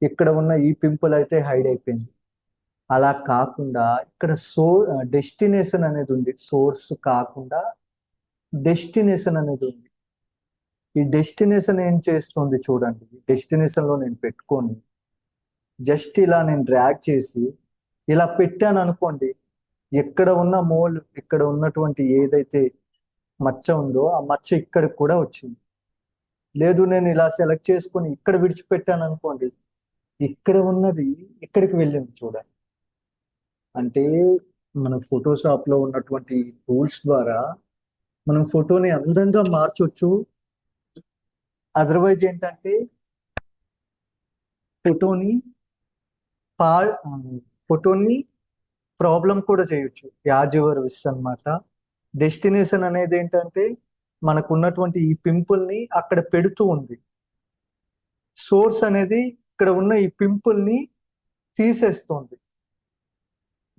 ఇక్కడ ఉన్న ఈ పింపుల్ అయితే హైడ్ అయిపోయింది. అలా కాకుండా ఇక్కడ డెస్టినేషన్ అనేది ఉంది. సోర్స్ కాకుండా డెస్టినేషన్ అనేది ఉంది. ఈ డెస్టినేషన్ ఏం చేస్తుంది చూడండి. డెస్టినేషన్ లో నేను పెట్టుకొని జస్ట్ ఇలా నేను డ్రాగ్ చేసి ఇలా పెట్టాను అనుకోండి, ఎక్కడ ఉన్న ఇక్కడ ఉన్నటువంటి ఏదైతే మచ్చ ఉందో ఆ మచ్చ ఇక్కడికి కూడా వచ్చింది. లేదు నేను ఇలా సెలెక్ట్ చేసుకొని ఇక్కడ విడిచిపెట్టాను అనుకోండి, ఇక్కడ ఉన్నది ఇక్కడికి వెళ్ళింది చూడండి. అంటే మన ఫోటోషాప్ లో ఉన్నటువంటి టూల్స్ ద్వారా మనం ఫోటోని అందంగా మార్చొచ్చు. అదర్వైజ్ ఏంటంటే ఫోటోని పా ఫోటోని ప్రాబ్లం కూడా చేయొచ్చు. యాజ్ యువర్ విష్ అన్నమాట. డెస్టినేషన్ అనేది ఏంటంటే మనకు ఉన్నటువంటి ఈ పింపుల్ ని అక్కడ పెడుతూ ఉంది. సోర్స్ అనేది ఇక్కడ ఉన్న ఈ పింపుల్ ని తీసేస్తుంది.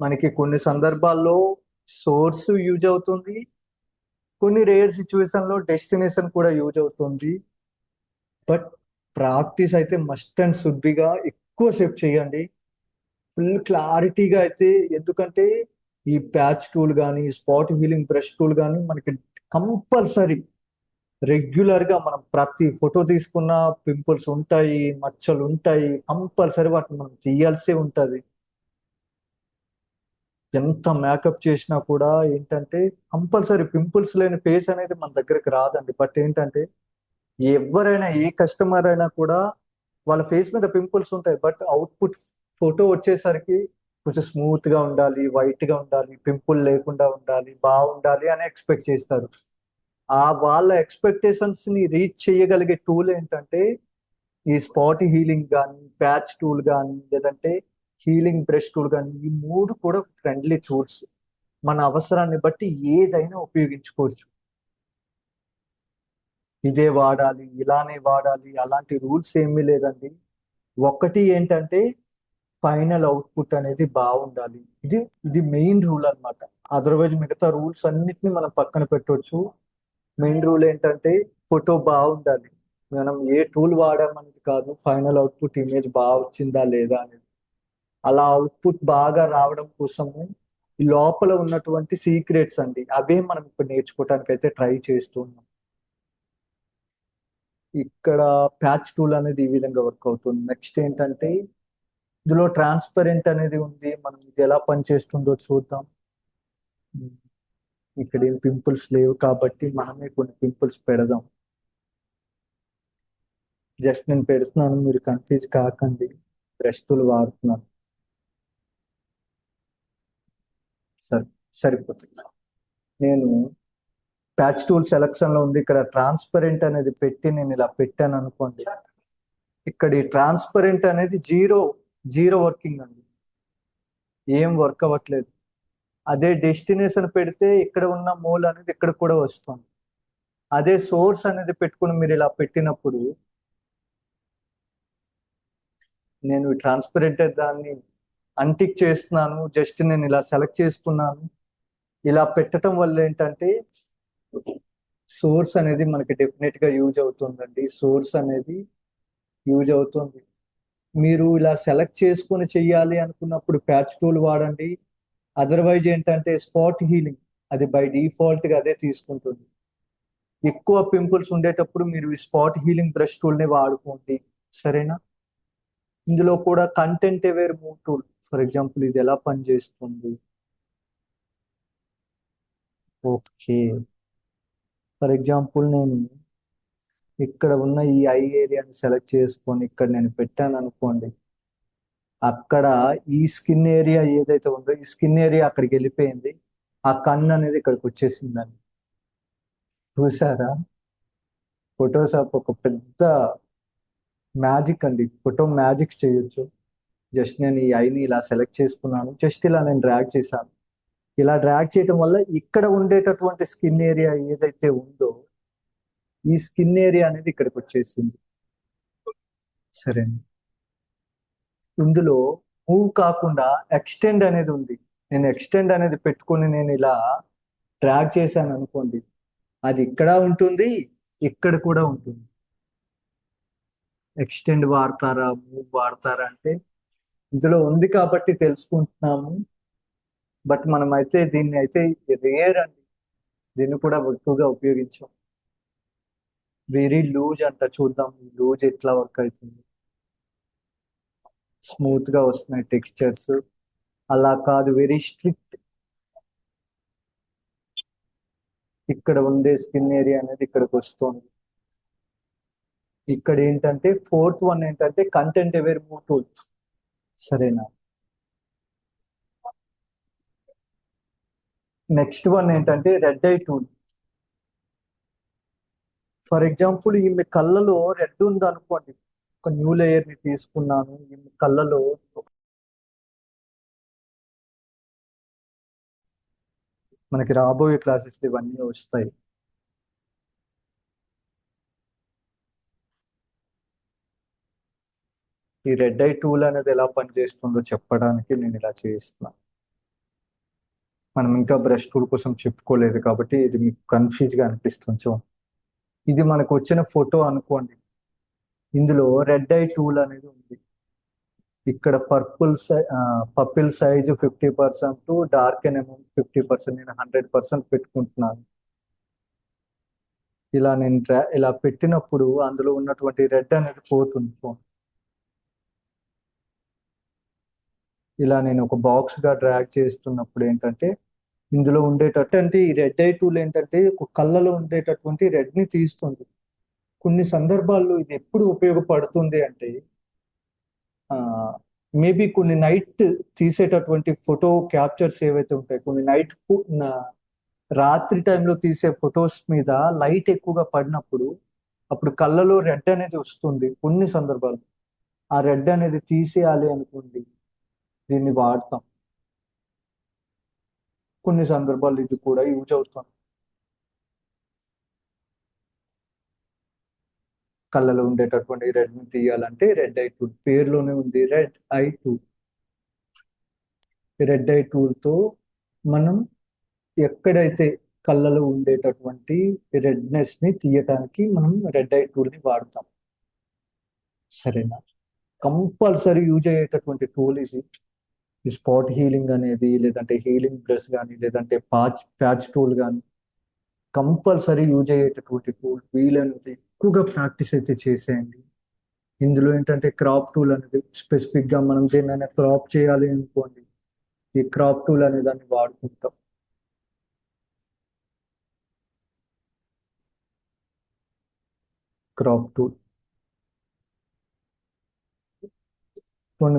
మనకి కొన్ని సందర్భాల్లో సోర్స్ యూజ్ అవుతుంది, కొన్ని రేర్ సిచ్యువేషన్ లో డెస్టినేషన్ కూడా యూజ్ అవుతుంది. బట్ ప్రాక్టీస్ అయితే మస్ట్ అండ్ షుడ్ బిగా ఎక్కువ సేపు చేయండి, ఫుల్ క్లారిటీగా అయితే. ఎందుకంటే ఈ ప్యాచ్ టూల్ కానీ స్పాట్ హీలింగ్ బ్రష్ టూల్ కానీ మనకి కంపల్సరీ రెగ్యులర్ గా మనం ప్రతి ఫోటో తీసుకున్న పింపుల్స్ ఉంటాయి, మచ్చలు ఉంటాయి, కంపల్సరీ వాటిని మనం తీయాల్సి ఉంటది. ఎంత మేకప్ చేసినా కూడా ఏంటంటే కంపల్సరీ పింపుల్స్ లేని ఫేస్ అనేది మన దగ్గరికి రాదండి. బట్ ఏంటంటే ఎవరైనా ఏ కస్టమర్ అయినా కూడా వాళ్ళ ఫేస్ మీద పింపుల్స్ ఉంటాయి, బట్ అవుట్పుట్ ఫోటో వచ్చేసరికి కొంచెం స్మూత్ గా ఉండాలి, వైట్ గా ఉండాలి, పింపుల్ లేకుండా ఉండాలి, బాగుండాలి అని ఎక్స్పెక్ట్ చేస్తారు. ఆ వాళ్ళ ఎక్స్పెక్టేషన్స్ ని రీచ్ చేయగలిగే టూల్ ఏంటంటే ఈ స్పాట్ హీలింగ్ కానీ, ప్యాచ్ టూల్ కానీ, లేదంటే హీలింగ్ బ్రష్ టూల్ కానీ, ఈ మూడు కూడా ఫ్రెండ్లీ టూల్స్. మన అవసరాన్ని బట్టి ఏదైనా ఉపయోగించుకోవచ్చు. ఇదే వాడాలి, ఇలానే వాడాలి, అలాంటి రూల్స్ ఏమీ లేదండి. ఒకటి ఏంటంటే ఫైనల్ అవుట్పుట్ అనేది బాగుండాలి. ఇది ఇది మెయిన్ రూల్ అన్నమాట. అదర్వైజ్ మిగతా రూల్స్ అన్నిటిని మనం పక్కన పెట్టవచ్చు. మెయిన్ రూల్ ఏంటంటే ఫోటో బాగుండాలి. మనం ఏ టూల్ వాడామనేది కాదు, ఫైనల్ అవుట్పుట్ ఇమేజ్ బాగా వచ్చిందా లేదా అనేది. అలా అవుట్పుట్ బాగా రావడం కోసము ఈ లోపల ఉన్నటువంటి సీక్రెట్స్ అండి, అవే మనం ఇప్పుడు నేర్చుకోవడానికి అయితే ట్రై చేస్తున్నాం. ఇక్కడ ప్యాచ్ టూల్ అనేది ఈ విధంగా వర్క్ అవుతుంది. నెక్స్ట్ ఏంటంటే ఇందులో ట్రాన్స్పరెంట్ అనేది ఉంది. మనం ఇది ఎలా పనిచేస్తుందో చూద్దాం. ఇక్కడ ఏం పింపుల్స్ లేవు కాబట్టి మనమే కొన్ని పింపుల్స్ పెడదాం. జస్ట్ నేను పెడుతున్నాను, మీరు కన్ఫ్యూజ్ కాకండి. బ్రష్ టూల్ వాడుతున్నాను. సరే, సరిపోతుంది. నేను ప్యాచ్ టూల్ సెలక్షన్ లో ఉంది, ఇక్కడ ట్రాన్స్పరెంట్ అనేది పెట్టి నేను ఇలా పెట్టాను అనుకోండి, ఇక్కడ ఈ ట్రాన్స్పరెంట్ అనేది జీరో జీరో వర్కింగ్ అండి, ఏం వర్క్ అవ్వట్లేదు. అదే డెస్టినేషన్ పెడితే ఇక్కడ ఉన్న మోల్ అనేది ఇక్కడ కూడా వస్తుంది. అదే సోర్స్ అనేది పెట్టుకుని మీరు ఇలా పెట్టినప్పుడు నేను ట్రాన్స్పరెంట్ దాన్ని అన్టిక్ చేస్తున్నాను. జస్ట్ నేను ఇలా సెలెక్ట్ చేసుకున్నాను. ఇలా పెట్టడం వల్ల ఏంటంటే సోర్స్ అనేది మనకి డెఫినెట్ గా యూజ్ అవుతుందండి. సోర్స్ అనేది యూజ్ అవుతుంది. మీరు ఇలా సెలెక్ట్ చేసుకొని చెయ్యాలి అనుకున్నప్పుడు ప్యాచ్ టూల్ వాడండి. అదర్వైజ్ ఏంటంటే స్పాట్ హీలింగ్ అది బై డిఫాల్ట్ గా అదే తీసుకుంటుంది. ఎక్కువ పింపుల్స్ ఉండేటప్పుడు మీరు ఈ స్పాట్ హీలింగ్ బ్రష్ టూల్ ని వాడుకోండి, సరేనా? ఇందులో కూడా content aware move tool, for example ఇది ఎలా పనిచేస్తుంది. ఓకే, ఫర్ ఎగ్జాంపుల్ నేను ఇక్కడ ఉన్న ఈ ఐ ఏరియాని సెలెక్ట్ చేసుకొని ఇక్కడ నేను పెట్టాను అనుకోండి, అక్కడ ఈ స్కిన్ ఏరియా ఏదైతే ఉందో ఈ స్కిన్ ఏరియా అక్కడికి వెళ్ళిపోయింది, ఆ కన్ను అనేది ఇక్కడికి వచ్చేసిందని. చూసారా? ఫోటోషాప్ ఒక పెద్ద మ్యాజిక్ అండి, ఫోటో మ్యాజిక్ చేయొచ్చు. జస్ట్ నేను ఈ ఐని ఇలా సెలెక్ట్ చేసుకున్నాను, జస్ట్ ఇలా నేను డ్రాగ్ చేశాను. ఇలా డ్రాగ్ చేయడం వల్ల ఇక్కడ ఉండేటటువంటి స్కిన్ ఏరియా ఏదైతే ఉందో ఈ స్కిన్ ఏరియా అనేది ఇక్కడికి వచ్చేసింది, సరే. ఇందులో మూవ్ కాకుండా ఎక్స్టెండ్ అనేది ఉంది. నేను ఎక్స్టెండ్ అనేది పెట్టుకొని నేను ఇలా డ్రాగ్ చేశాను అనుకోండి, అది ఇక్కడ ఉంటుంది, ఇక్కడ కూడా ఉంటుంది. ఎక్స్టెండ్ వాడతారా మూవ్ వాడతారా అంటే ఇందులో ఉంది కాబట్టి తెలుసుకుంటున్నాము, బట్ మనం అయితే దీన్ని అయితే రేర్ అండి, దీన్ని కూడా ఎక్కువగా ఉపయోగించాం. వెరీ లూజ్ అంట, చూద్దాం లూజ్ ఎట్లా వర్క్ అవుతుంది. స్మూత్ గా వస్తున్నాయి టెక్స్చర్స్, అలా కాదు వెరీ స్ట్రిక్ట్. ఇక్కడ ఉండే స్కిన్ ఏరియా అనేది ఇక్కడికి వస్తుంది. ఇక్కడ ఏంటంటే ఫోర్త్ వన్ ఏంటంటే కంటెంట్ అవేర్ మూవ్ టూల్, సరేనా? నెక్స్ట్ వన్ ఏంటంటే red I tool. For example ఈమె కళ్ళలో రెడ్ ఉంది అనుకోండి, ఒక న్యూ లేయర్ ని తీసుకున్నాను, ఈమె కళ్ళలో మనకి రాబోయే క్లాసెస్ ఇవన్నీ వస్తాయి. ఈ రెడ్ ఐ టూల్ అనేది ఎలా పనిచేస్తుందో చెప్పడానికి నేను ఇలా చేస్తున్నాను. మనం ఇంకా బ్రష్ టూల్ కోసం చెప్పుకోలేదు కాబట్టి ఇది మీకు కన్ఫ్యూజ్ గా అనిపిస్తుంది. సో ఇది మనకు వచ్చిన ఫోటో అనుకోండి, ఇందులో రెడ్ ఐ టూల్ అనేది ఉంది. ఇక్కడ పర్పుల్ సైజ్ 50%, డార్క్ ఏమో 50%, నేను 100% పెట్టుకుంటున్నాను. ఇలా నేను ఇలా పెట్టినప్పుడు అందులో ఉన్నటువంటి రెడ్ అనేది పోతుంది. ఇలా నేను ఒక బాక్స్ గా డ్రాగ్ చేస్తున్నప్పుడు ఏంటంటే ఇందులో ఉండేటట్టు అంటే ఈ రెడ్ ఐ టూల్ ఏంటంటే ఒక కళ్ళలో ఉండేటటువంటి రెడ్ ని తీస్తుంది. కొన్ని సందర్భాల్లో ఇది ఎప్పుడు ఉపయోగపడుతుంది అంటే మేబీ కొన్ని నైట్ తీసేటటువంటి ఫోటో క్యాప్చర్స్ ఏవైతే ఉంటాయి, కొన్ని నైట్ రాత్రి టైంలో తీసే ఫొటోస్ మీద లైట్ ఎక్కువగా పడినప్పుడు అప్పుడు కళ్ళలో రెడ్ అనేది వస్తుంది. కొన్ని సందర్భాలు ఆ రెడ్ అనేది తీసేయాలి అనుకోండి, దీన్ని వాడతాం. కొన్ని సందర్భాలు ఇది కూడా యూజ్ అవుతుంది. కళ్ళలో ఉండేటటువంటి రెడ్ ని తీయాలంటే రెడ్ ఐ టూల్, పేరులోనే ఉంది red I tool. Red I tool తో మనం ఎక్కడైతే కళ్ళలో ఉండేటటువంటి రెడ్నెస్ ని తీయటానికి మనం రెడ్ ఐ టూల్ ని వాడతాం, సరేనా? కంపల్సరీ యూజ్ అయ్యేటటువంటి టూల్ ఇది. ఈ స్పాట్ హీలింగ్ అనేది, లేదంటే హీలింగ్ బ్రష్ కానీ, లేదంటే ప్యాచ్ టూల్ కానీ కంపల్సరీ యూజ్ అయ్యేటటువంటి టూల్. వీలైనంత ఎక్కువగా ప్రాక్టీస్ అయితే చేసేయండి. ఇందులో ఏంటంటే క్రాప్ టూల్ అనేది స్పెసిఫిక్ గా మనం దేన్నైనా క్రాప్ చేయాలి అనుకోండి, ఈ క్రాప్ టూల్ అనే దాన్ని వాడుకుంటాం. క్రాప్ టూల్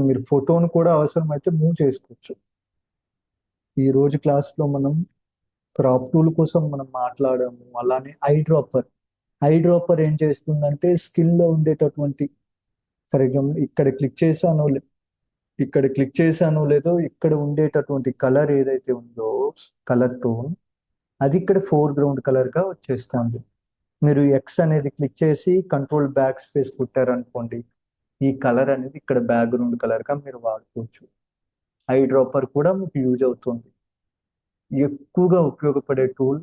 మీరు ఫోటోను కూడా అవసరమైతే మూవ్ చేసుకోవచ్చు. ఈ రోజు క్లాస్ లో మనం క్రాప్ టూల్ కోసం మనం మాట్లాడాము. అలానే ఐ డ్రాపర్ ఏం చేస్తుందంటే స్కిన్ లో ఉండేటటువంటి, ఫర్ ఎగ్జాంపుల్ ఇక్కడ క్లిక్ చేశానో లేదో ఇక్కడ ఉండేటటువంటి కలర్ ఏదైతే ఉందో కలర్ టోన్ అది ఇక్కడ ఫోర్ గ్రౌండ్ కలర్ గా వచ్చేస్తుంది. మీరు ఎక్స్ అనేది క్లిక్ చేసి కంట్రోల్ బ్యాక్ స్పేస్ కొట్టారనుకోండి, ఈ కలర్ అనేది ఇక్కడ బ్యాక్గ్రౌండ్ కలర్ గా మీరు వాడుకోవచ్చు. ఐ డ్రాపర్ కూడా మీకు యూజ్ అవుతుంది. ఎక్కువగా ఉపయోగపడే టూల్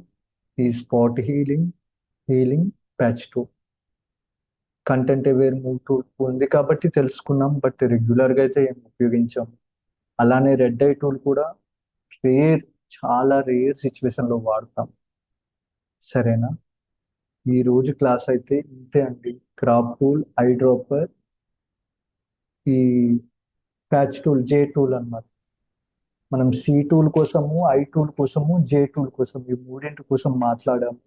ఈ spot healing patch tool. Content aware move tool ఉంది కాబట్టి తెలుసుకున్నాం, బట్ రెగ్యులర్ గా అయితే ఏం ఉపయోగించాం. అలానే రెడ్ ఐ టూల్ కూడా రేర్, చాలా రేర్ సిచ్యువేషన్ లో వాడతాం. సరేనా? ఈ రోజు క్లాస్ అయితే ఇంతే అండి. క్రాప్ టూల్, ఐ డ్రాపర్, ఈ ప్యాచ్ టూల్, జే టూల్ అన్నమాట. మనం సి టూల్ కోసము, ఐ టూల్ కోసము, జే టూల్ కోసం, ఈ మూడింటి కోసం మాట్లాడాము.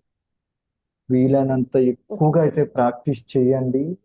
వీలైనంత ఎక్కువగా అయితే ప్రాక్టీస్ చేయండి.